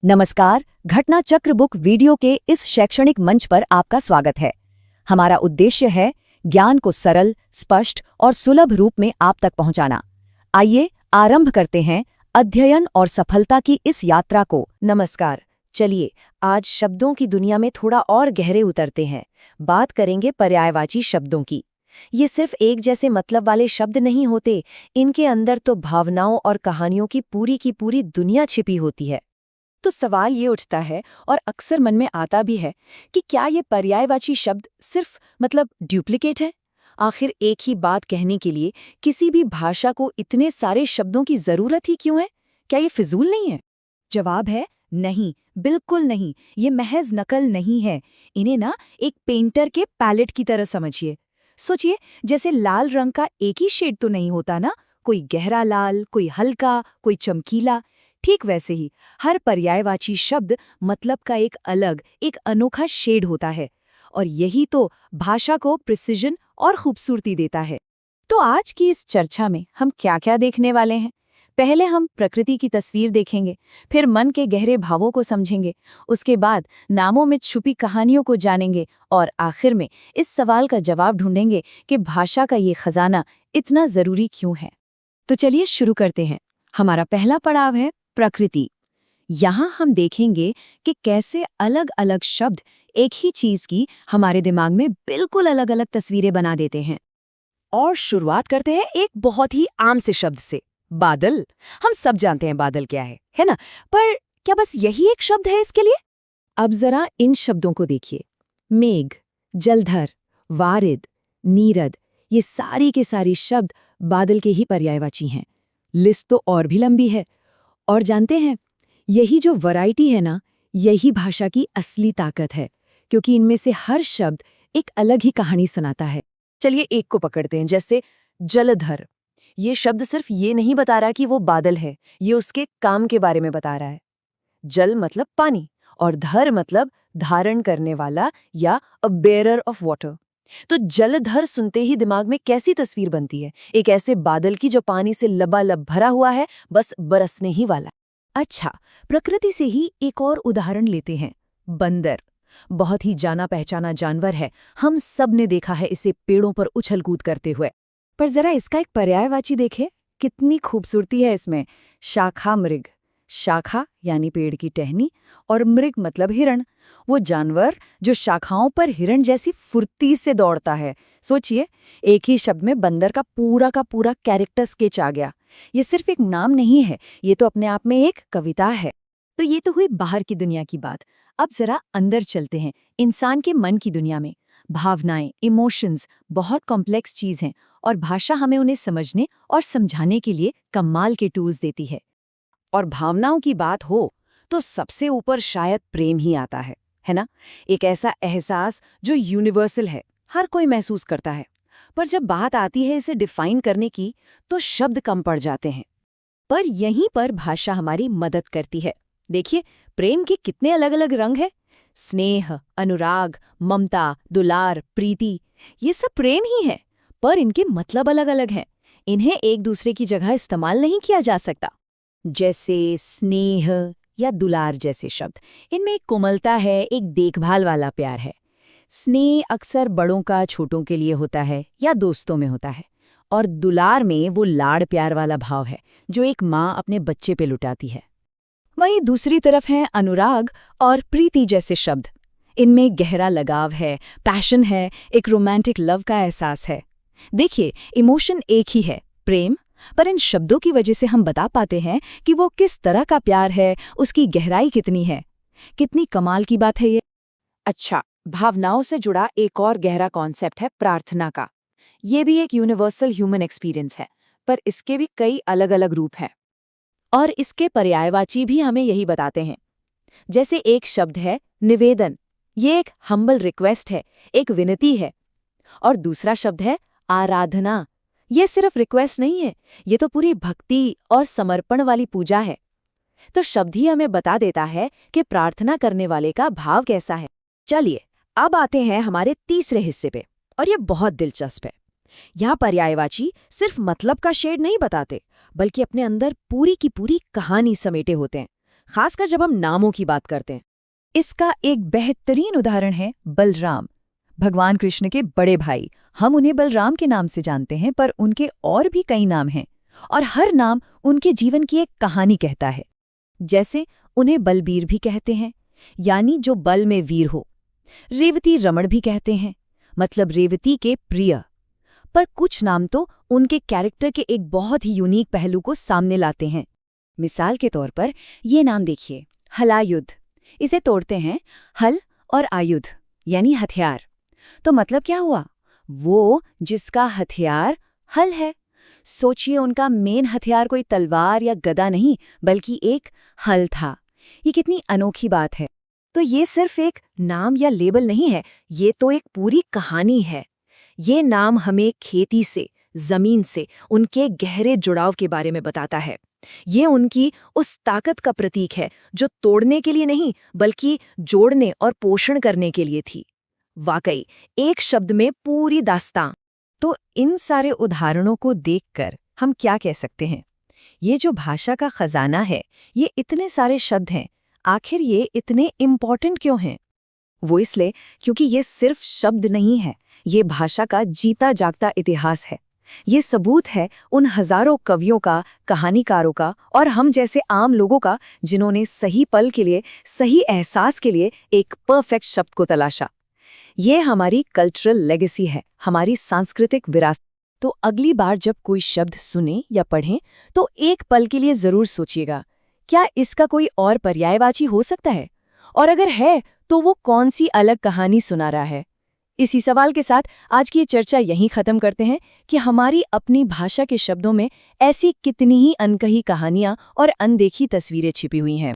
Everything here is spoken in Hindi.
नमस्कार, घटना चक्र बुक वीडियो के इस शैक्षणिक मंच पर आपका स्वागत है। हमारा उद्देश्य है ज्ञान को सरल, स्पष्ट और सुलभ रूप में आप तक पहुंचाना। आइए आरंभ करते हैं अध्ययन और सफलता की इस यात्रा को। नमस्कार। चलिए आज शब्दों की दुनिया में थोड़ा और गहरे उतरते हैं। बात करेंगे पर्यायवाची शब्दों की। ये सिर्फ एक जैसे मतलब वाले शब्द नहीं होते, इनके अंदर तो भावनाओं और कहानियों की पूरी दुनिया छिपी होती है। तो सवाल ये उठता है और अक्सर मन में आता भी है कि क्या ये पर्यायवाची शब्द सिर्फ डुप्लीकेट है? आखिर एक ही बात कहने के लिए किसी भी भाषा को इतने सारे शब्दों की जरूरत ही क्यों है? क्या ये फिजूल नहीं है? जवाब है नहीं, बिल्कुल नहीं। ये महज नकल नहीं है। इन्हें ना एक पेंटर के पैलेट की तरह समझिए। सोचिए, जैसे लाल रंग का एक ही शेड तो नहीं होता ना, कोई गहरा लाल, कोई हल्का, कोई चमकीला। ठीक वैसे ही हर पर्यायवाची शब्द मतलब का एक अलग, एक अनोखा शेड होता है, और यही तो भाषा को प्रिसिजन और खूबसूरती देता है। तो आज की इस चर्चा में हम क्या-क्या देखने वाले हैं? पहले हम प्रकृति की तस्वीर देखेंगे, फिर मन के गहरे भावों को समझेंगे, उसके बाद नामों में छुपी कहानियों को जानेंगे और आखिर में इस सवाल का जवाब ढूंढेंगे कि भाषा का ये खजाना इतना जरूरी क्यों है। तो चलिए शुरू करते हैं। हमारा पहला पड़ाव है प्रकृति। यहाँ हम देखेंगे कि कैसे अलग अलग शब्द एक ही चीज की हमारे दिमाग में बिल्कुल अलग अलग तस्वीरें बना देते हैं। और शुरुआत करते हैं एक बहुत ही आम से शब्द से, बादल। हम सब जानते हैं बादल क्या है ना? पर क्या बस यही एक शब्द है इसके लिए? अब जरा इन शब्दों को देखिए। मेघ, जलधर, वारिद, नीरद, ये सारी के सारी शब्द बादल के ही पर्यायवाची हैं। लिस्ट तो और भी लंबी है। और जानते हैं, यही जो वैरायटी है ना, यही भाषा की असली ताकत है, क्योंकि इनमें से हर शब्द एक अलग ही कहानी सुनाता है। चलिए एक को पकड़ते हैं, जैसे जलधर। ये शब्द सिर्फ ये नहीं बता रहा कि वो बादल है, ये उसके काम के बारे में बता रहा है। जल मतलब पानी और धर मतलब धारण करने वाला या अ बेरर ऑफ वाटर। तो जलधर सुनते ही दिमाग में कैसी तस्वीर बनती है? एक ऐसे बादल की जो पानी से लबालब भरा हुआ है, बस बरसने ही वाला। अच्छा, प्रकृति से ही एक और उदाहरण लेते हैं। बंदर बहुत ही जाना पहचाना जानवर है। हम सब ने देखा है इसे पेड़ों पर उछल कूद करते हुए। पर जरा इसका एक पर्यायवाची देखे, कितनी खूबसूरती है इसमें। शाखा मृग, शाखा यानी पेड़ की टहनी, और मृग मतलब हिरण, वो जानवर जो शाखाओं पर हिरण जैसी फुर्ती से दौड़ता है। सोचिए, एक ही शब्द में बंदर का पूरा कैरेक्टर स्केच आ गया। ये सिर्फ एक नाम नहीं है, ये तो अपने आप में एक कविता है। तो ये तो हुई बाहर की दुनिया की बात। अब जरा अंदर चलते हैं, इंसान के मन की दुनिया में। भावनाएं, इमोशंस बहुत कॉम्प्लेक्स चीज हैं, और भाषा हमें उन्हें समझने और समझाने के लिए कमाल के टूल्स देती है। और भावनाओं की बात हो तो सबसे ऊपर शायद प्रेम ही आता है ना? एक ऐसा एहसास जो यूनिवर्सल है, हर कोई महसूस करता है। पर जब बात आती है इसे डिफाइन करने की, तो शब्द कम पड़ जाते हैं। पर यहीं पर भाषा हमारी मदद करती है। देखिए, प्रेम के कितने अलग अलग रंग हैं। स्नेह, अनुराग, ममता, दुलार, प्रीति, ये सब प्रेम ही है, पर इनके मतलब अलग अलग हैं। इन्हें एक दूसरे की जगह इस्तेमाल नहीं किया जा सकता। जैसे स्नेह या दुलार जैसे शब्द, इनमें एक कोमलता है, एक देखभाल वाला प्यार है। स्नेह अक्सर बड़ों का छोटों के लिए होता है या दोस्तों में होता है, और दुलार में वो लाड़ प्यार वाला भाव है जो एक माँ अपने बच्चे पे लुटाती है। वहीं दूसरी तरफ हैं अनुराग और प्रीति जैसे शब्द। इनमें गहरा लगाव है, पैशन है, एक रोमांटिक लव का एहसास है। देखिए, इमोशन एक ही है, प्रेम, पर इन शब्दों की वजह से हम बता पाते हैं कि वो किस तरह का प्यार है, उसकी गहराई कितनी है। कितनी कमाल की बात है ये। अच्छा, भावनाओं से जुड़ा एक और गहरा कॉन्सेप्ट है प्रार्थना का। ये भी एक यूनिवर्सल ह्यूमन एक्सपीरियंस है, पर इसके भी कई अलग अलग रूप हैं। और इसके पर्यायवाची भी हमें यही बताते हैं। जैसे एक शब्द है निवेदन, ये एक हम्बल रिक्वेस्ट है, एक विनती है। और दूसरा शब्द है आराधना, ये सिर्फ रिक्वेस्ट नहीं है, ये तो पूरी भक्ति और समर्पण वाली पूजा है। तो शब्द ही हमें बता देता है कि प्रार्थना करने वाले का भाव कैसा है। चलिए अब आते हैं हमारे तीसरे हिस्से पे, और ये बहुत दिलचस्प है। यहाँ पर्यायवाची सिर्फ मतलब का शेड नहीं बताते, बल्कि अपने अंदर पूरी की पूरी कहानी समेटे होते हैं। खासकर जब हम नामों की बात करते हैं। इसका एक बेहतरीन उदाहरण है बलराम, भगवान कृष्ण के बड़े भाई। हम उन्हें बलराम के नाम से जानते हैं, पर उनके और भी कई नाम हैं, और हर नाम उनके जीवन की एक कहानी कहता है। जैसे उन्हें बलबीर भी कहते हैं, यानी जो बल में वीर हो। रेवती रमण भी कहते हैं, मतलब रेवती के प्रिय। पर कुछ नाम तो उनके कैरेक्टर के एक बहुत ही यूनिक पहलू को सामने लाते हैं। मिसाल के तौर पर ये नाम देखिए, हलायुध। इसे तोड़ते हैं हल और आयुध, यानी हथियार। तो मतलब क्या हुआ? वो जिसका हथियार हल है। सोचिए, उनका मेन हथियार कोई तलवार या गदा नहीं, बल्कि एक हल था। ये कितनी अनोखी बात है। तो ये सिर्फ एक नाम या लेबल नहीं है, ये तो एक पूरी कहानी है। ये नाम हमें खेती से, जमीन से, उनके गहरे जुड़ाव के बारे में बताता है। ये उनकी उस ताकत का प्रतीक है जो तोड़ने के लिए नहीं, बल्कि जोड़ने और पोषण करने के लिए थी। वाकई एक शब्द में पूरी दास्तां। तो इन सारे उदाहरणों को देखकर हम क्या कह सकते हैं? ये जो भाषा का खजाना है, ये इतने सारे शब्द हैं, आखिर ये इतने इम्पॉर्टेंट क्यों हैं? वो इसलिए क्योंकि ये सिर्फ शब्द नहीं है, ये भाषा का जीता जागता इतिहास है। ये सबूत है उन हजारों कवियों का, कहानीकारों का और हम जैसे आम लोगों का, जिन्होंने सही पल के लिए, सही एहसास के लिए एक परफेक्ट शब्द को तलाशा। ये हमारी कल्चरल लेगेसी है, हमारी सांस्कृतिक विरासत। तो अगली बार जब कोई शब्द सुने या पढ़ें, तो एक पल के लिए जरूर सोचिएगा, क्या इसका कोई और पर्यायवाची हो सकता है? और अगर है, तो वो कौन सी अलग कहानी सुना रहा है? इसी सवाल के साथ आज की ये चर्चा यहीं खत्म करते हैं कि हमारी अपनी भाषा के शब्दों में ऐसी कितनी ही अनकही कहानियां और अनदेखी तस्वीरें छिपी हुई हैं।